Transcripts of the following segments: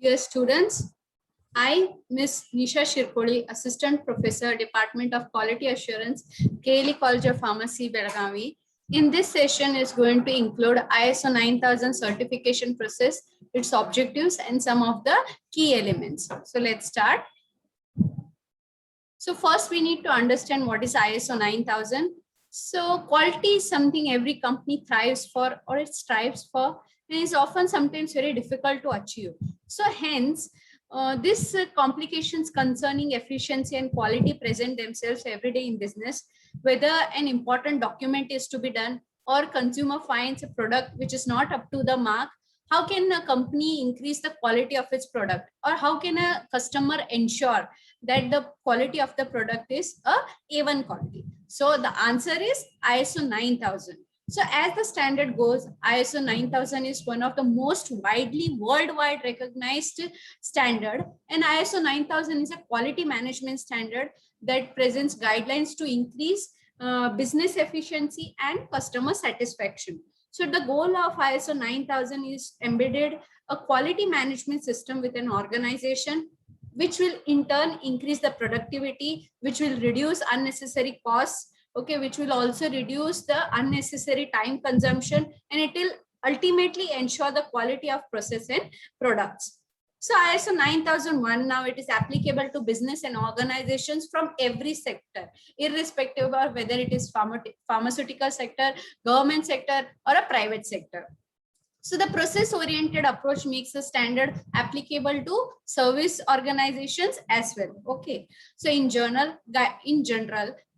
Dear students, I, Ms. Nisha Shirpoli, Assistant Professor, Department of Quality Assurance, KLE College of Pharmacy, Belagavi. In this session is going to include ISO 9000 certification process, its objectives, and some of the key elements. So let's start. So first we need to understand what is ISO 9000. So quality is something every company thrives for or it strives for, and is often sometimes very difficult to achieve. So hence, these complications concerning efficiency and quality present themselves every day in business, whether an important document is to be done or consumer finds a product which is not up to the mark. How can a company increase the quality of its product, or how can a customer ensure that the quality of the product is a A1 quality? So the answer is ISO 9000. So as the standard goes, ISO 9000 is one of the most widely worldwide recognized standard, and ISO 9000 is a quality management standard that presents guidelines to increase business efficiency and customer satisfaction. So the goal of ISO 9000 is embedded a quality management system within an organization, which will in turn increase the productivity, which will reduce unnecessary costs, okay, which will also reduce the unnecessary time consumption, and it will ultimately ensure the quality of process and products. So ISO 9001 now it is applicable to business and organizations from every sector, irrespective of whether it is pharmaceutical sector, government sector, or a private sector. So the process-oriented approach makes the standard applicable to service organizations as well. Okay. So in general,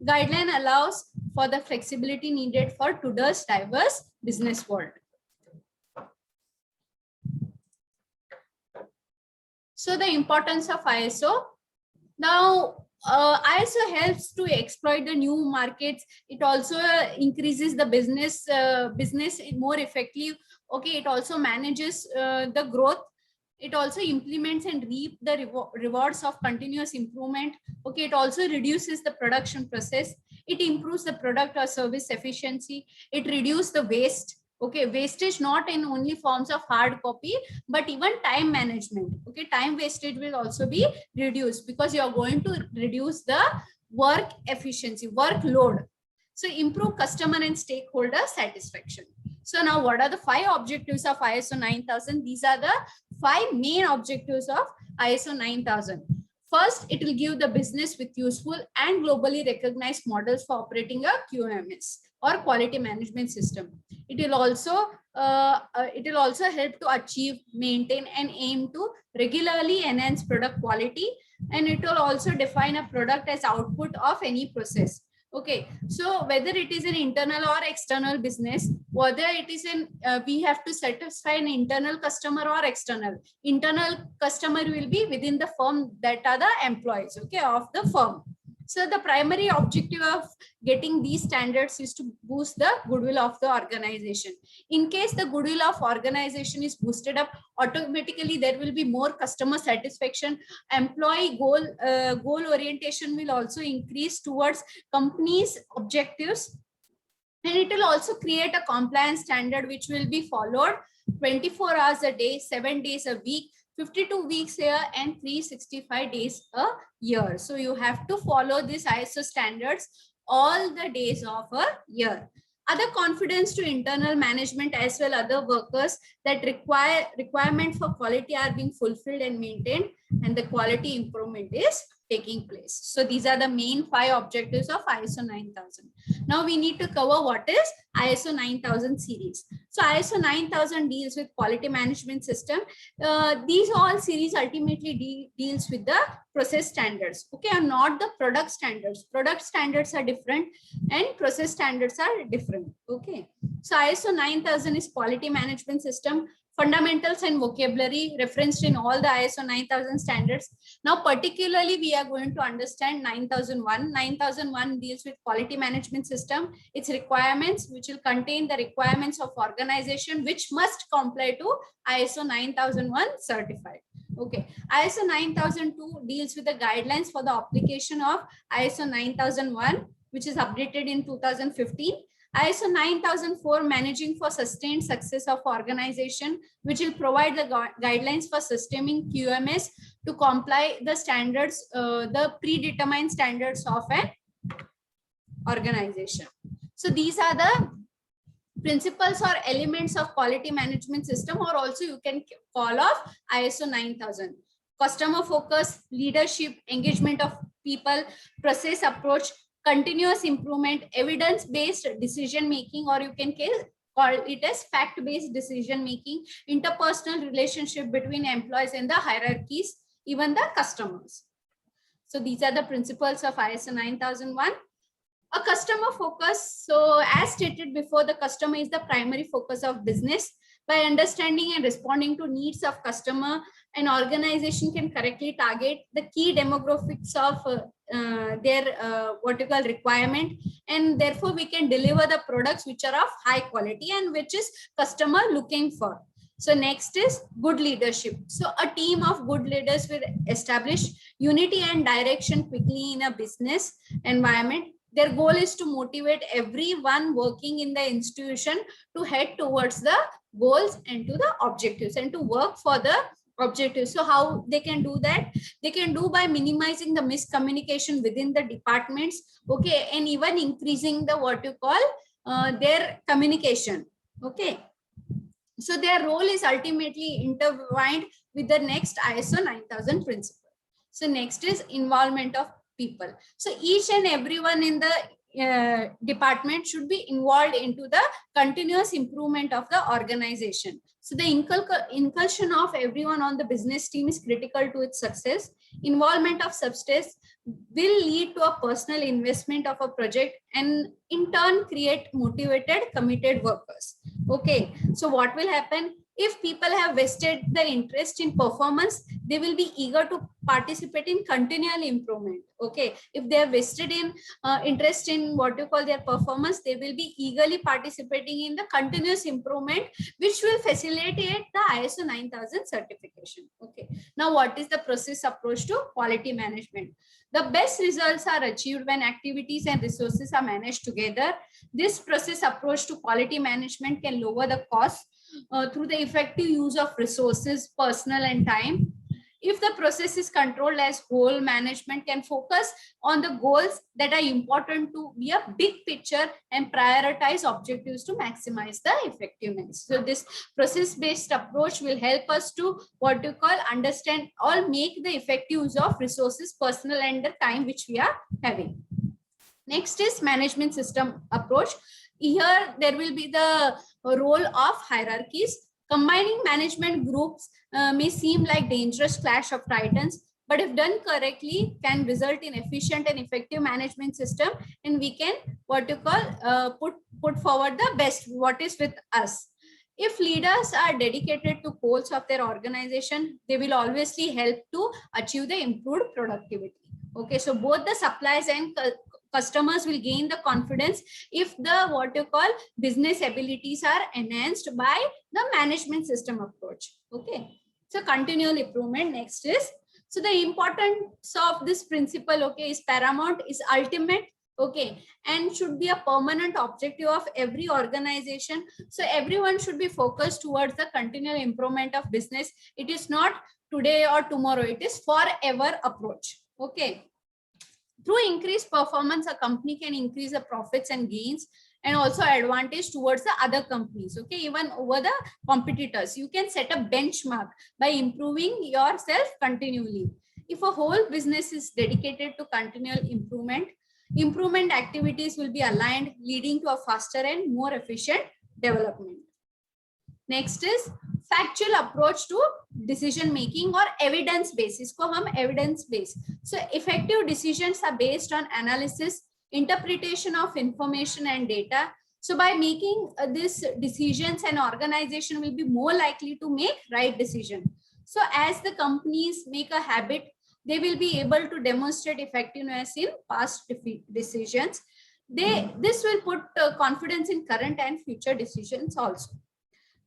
guideline allows for the flexibility needed for today's diverse business world. So the importance of ISO. Now, ISO helps to exploit the new markets. It also increases the business more effective. Okay, it also manages the growth. It also implements and reap the rewards of continuous improvement. Okay, it also reduces the production process. It improves the product or service efficiency. It reduces the waste. Okay, wastage not in only forms of hard copy, but even time management. Okay, time wastage will also be reduced because you are going to reduce the work efficiency, workload. So improve customer and stakeholder satisfaction. So now what are the 5 objectives of ISO 9000? These are the 5 main objectives of ISO 9000. First, it will give the business with useful and globally recognized models for operating a QMS or quality management system. It will also help to achieve, maintain, and aim to regularly enhance product quality, and it will also define a product as output of any process. Okay, so whether it is an internal or external business, whether it is we have to satisfy an internal customer or external. Internal customer will be within the firm, that are the employees, okay, of the firm. So the primary objective of getting these standards is to boost the goodwill of the organization. In case the goodwill of organization is boosted up, automatically there will be more customer satisfaction. Employee goal orientation will also increase towards company's objectives, and it will also create a compliance standard which will be followed 24 hours a day, 7 days a week, 52 weeks a year, and 365 days a year. So you have to follow these ISO standards all the days of a year. Other confidence to internal management as well other workers that requirement for quality are being fulfilled and maintained, and the quality improvement is taking place. So these are the main 5 objectives of ISO 9000. Now we need to cover what is ISO 9000 series. So ISO 9000 deals with quality management system. These all series ultimately deals with the process standards, okay, and not the product standards. Product standards are different and process standards are different. Okay, so ISO 9000 is quality management system, fundamentals and vocabulary referenced in all the ISO 9000 standards. Now, particularly, we are going to understand 9001. 9001 deals with quality management system, its requirements, which will contain the requirements of organization, which must comply to ISO 9001 certified. Okay, ISO 9002 deals with the guidelines for the application of ISO 9001, which is updated in 2015. ISO 9004 managing for sustained success of organization, which will provide the guidelines for sustaining QMS to comply the standards, the predetermined standards of an organization. So these are the principles or elements of quality management system, or also you can call off ISO 9000. Customer focus, leadership, engagement of people, process approach, continuous improvement, evidence-based decision making, or you can call it as fact-based decision making, interpersonal relationship between employees and the hierarchies, even the customers. So these are the principles of ISO 9001. A customer focus. So as stated before, the customer is the primary focus of business. By understanding and responding to needs of customer, an organization can correctly target the key demographics of their what you call requirement, and therefore we can deliver the products which are of high quality and which is customer looking for. So next is good leadership. So a team of good leaders will establish unity and direction quickly in a business environment. Their goal is to motivate everyone working in the institution to head towards the goals and to the objectives and to work for the objectives. So how they can do that? They can do by minimizing the miscommunication within the departments, okay, and even increasing the what you call their communication, okay. So their role is ultimately intertwined with the next ISO 9000 principle. So next is involvement of people. So each and everyone in the department should be involved into the continuous improvement of the organization. So the inculcation of everyone on the business team is critical to its success. Involvement of substance will lead to a personal investment of a project and in turn create motivated, committed workers. Okay, so what will happen? If people have vested their interest in performance, they will be eager to participate in continual improvement. Okay, if they are vested in interest in what you call their performance, they will be eagerly participating in the continuous improvement, which will facilitate the ISO 9000 certification. Okay, now what is the process approach to quality management? The best results are achieved when activities and resources are managed together. This process approach to quality management can lower the cost through the effective use of resources, personnel, and time. If the process is controlled as whole, management can focus on the goals that are important to be a big picture and prioritize objectives to maximize the effectiveness. So this process-based approach will help us to what you call understand or make the effective use of resources, personnel, and the time which we are having. Next is management system approach. Here there will be the role of hierarchies. Combining management groups may seem like dangerous clash of titans, but if done correctly can result in efficient and effective management system, and we can what you call put forward the best what is with us. If leaders are dedicated to goals of their organization, they will obviously help to achieve the improved productivity. Okay, so both the suppliers and customers will gain the confidence if the what you call business abilities are enhanced by the management system approach. Okay, so continual improvement. Next is, so the importance of this principle, okay, is paramount, is ultimate, okay, and should be a permanent objective of every organization. So everyone should be focused towards the continual improvement of business. It is not today or tomorrow, it is forever approach. Okay, through increased performance, a company can increase the profits and gains and also advantage towards the other companies. Okay, even over the competitors, you can set a benchmark by improving yourself continually. If a whole business is dedicated to continual improvement activities will be aligned, leading to a faster and more efficient development. Next is factual approach to decision making or evidence based. इसको हम evidence based. So effective decisions are based on analysis, interpretation of information and data. So by making these decisions, an organization will be more likely to make right decision. So as the companies make a habit, they will be able to demonstrate effectiveness in past decisions. This will put confidence in current and future decisions also.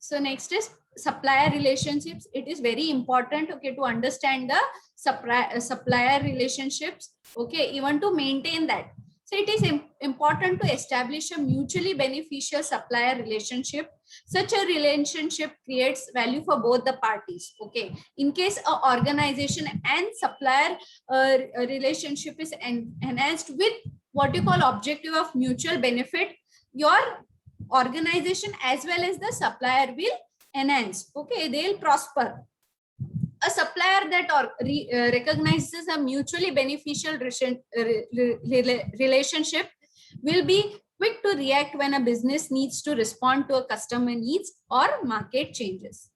So next is supplier relationships. It is very important, okay, to understand the supplier relationships, okay, even to maintain that. So it is important to establish a mutually beneficial supplier relationship. Such a relationship creates value for both the parties. Okay. In case an organization and supplier relationship is enhanced with what you call objective of mutual benefit, your organization as well as the supplier will enhance. Okay, they'll prosper. A supplier that recognizes a mutually beneficial relationship will be quick to react when a business needs to respond to a customer needs or market changes.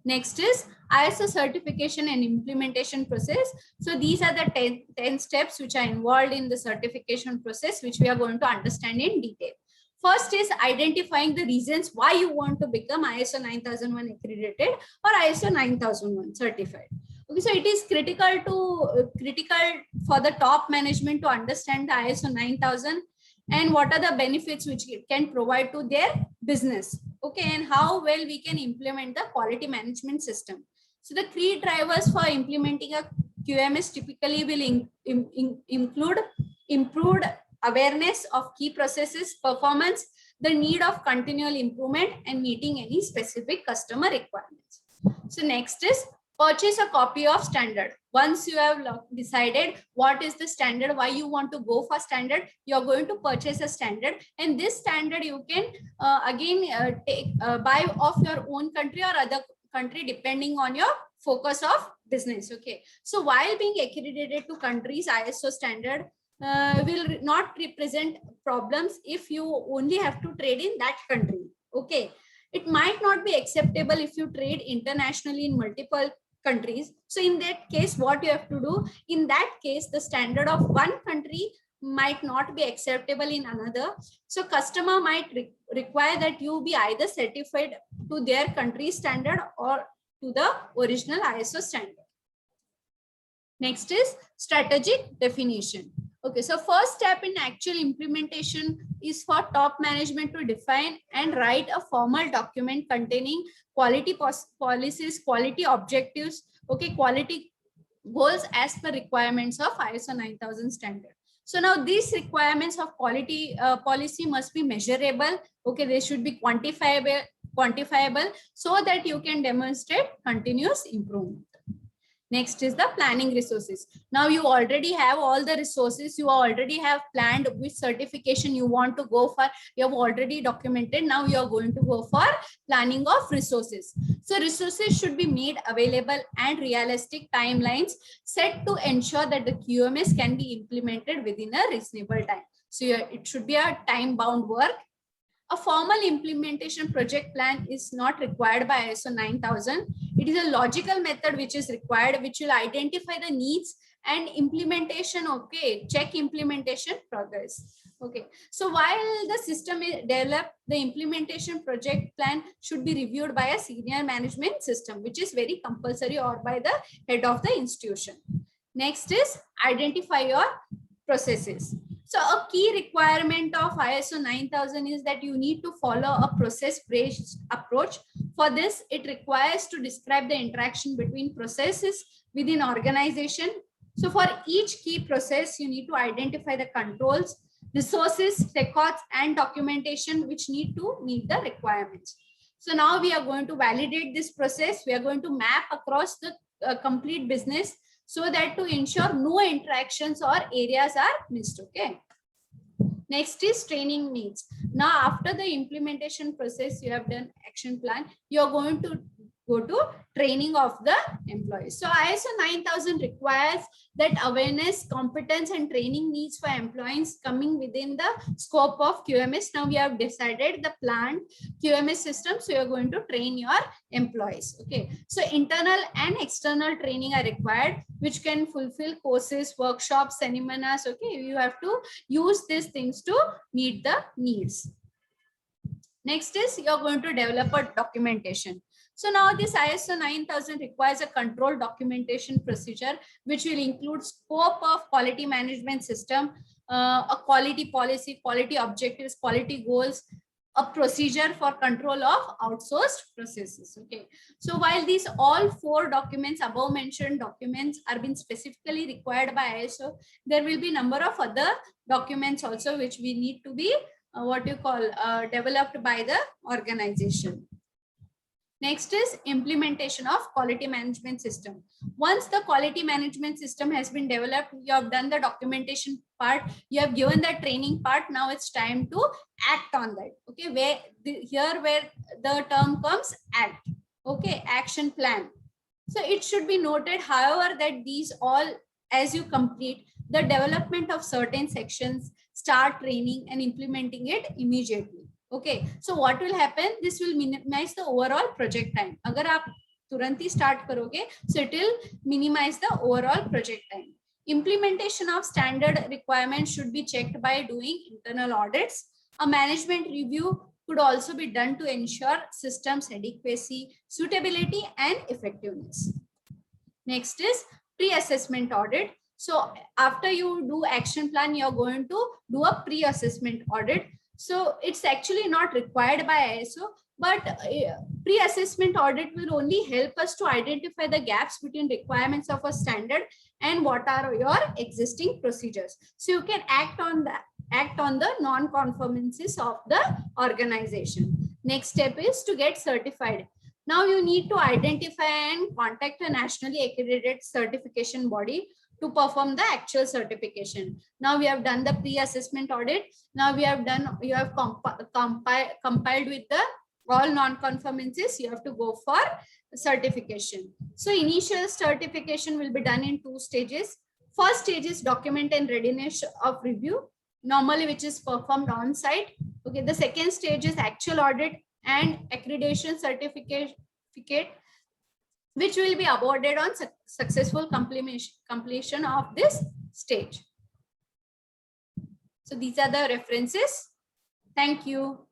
Next is ISO certification and implementation process. So these are the 10 steps which are involved in the certification process, which we are going to understand in detail. First is identifying the reasons why you want to become ISO 9001 accredited or ISO 9001 certified. Okay, so it is critical for the top management to understand the ISO 9000 and what are the benefits which it can provide to their business. Okay, and how well we can implement the quality management system. So the key drivers for implementing a QMS typically will include improved awareness of key processes, performance, the need of continual improvement, and meeting any specific customer requirements. So next is purchase a copy of standard. Once you have decided what is the standard, why you want to go for standard, you're going to purchase a standard, and this standard you can buy of your own country or other country depending on your focus of business. Okay, so while being accredited to countries ISO standard will not represent problems if you only have to trade in that country. Okay, it might not be acceptable if you trade internationally in multiple countries. So in that case, what you have to do, in that case, the standard of one country might not be acceptable in another. So customer might require that you be either certified to their country standard or to the original ISO standard. Next is strategic definition. Okay, so first step in actual implementation is for top management to define and write a formal document containing quality policies, quality objectives, okay, quality goals as per requirements of ISO 9000 standard. So now these requirements of quality policy must be measurable. Okay, they should be quantifiable so that you can demonstrate continuous improvement. Next is the planning resources. Now you already have all the resources. You already have planned which certification you want to go for. You have already documented. Now you are going to go for planning of resources. So resources should be made available and realistic timelines set to ensure that the QMS can be implemented within a reasonable time. So it should be a time-bound work. A formal implementation project plan is not required by ISO 9000. It is a logical method which is required, which will identify the needs and implementation. Okay, check implementation progress. Okay, so while the system is developed, the implementation project plan should be reviewed by a senior management system, which is very compulsory, or by the head of the institution. Next is identify your processes. So a key requirement of ISO 9000 is that you need to follow a process-based approach. For this, it requires to describe the interaction between processes within organization. So for each key process, you need to identify the controls, resources, records, and documentation which need to meet the requirements. So now we are going to validate this process. We are going to map across the complete business so that to ensure no interactions or areas are missed. Okay. Next is training needs. Now, after the implementation process, you have done action plan, you're going to go to training of the employees. So ISO 9000 requires that awareness, competence, and training needs for employees coming within the scope of QMS. Now we have decided the planned QMS system. So you're going to train your employees. Okay. So internal and external training are required, which can fulfill courses, workshops, seminars. Okay. You have to use these things to meet the needs. Next is you're going to develop a documentation. So now this ISO 9000 requires a control documentation procedure, which will include scope of quality management system, a quality policy, quality objectives, quality goals, a procedure for control of outsourced processes. Okay, so while these all 4 documents, above mentioned documents, are being specifically required by ISO, there will be number of other documents also which we need to be developed by the organization. Next is implementation of quality management system. Once the quality management system has been developed, you have done the documentation part, you have given the training part, now it's time to act on that. Okay, where the term comes act. Okay, action plan. So it should be noted, however, that these all, as you complete the development of certain sections, start training and implementing it immediately. Okay, so what will happen, this will minimize the overall project time. Agar aap turant hi start karoge, so it will minimize the overall project time. Implementation of standard requirements should be checked by doing internal audits. A management review could also be done to ensure systems adequacy, suitability, and effectiveness. Next is pre-assessment audit. So after you do action plan, you're going to do a pre-assessment audit. So it's actually not required by ISO, but pre-assessment audit will only help us to identify the gaps between requirements of a standard and what are your existing procedures. So you can act on the non-conformances of the organization. Next step is to get certified. Now you need to identify and contact a nationally accredited certification body to perform the actual certification. Now we have done the pre-assessment audit. Now you have compiled with the all non-conformances. You have to go for certification. So initial certification will be done in 2 stages. First stage is document and readiness of review, normally which is performed on site. Okay, the second stage is actual audit and accreditation certificate, which will be awarded on successful completion of this stage. So these are the references. Thank you.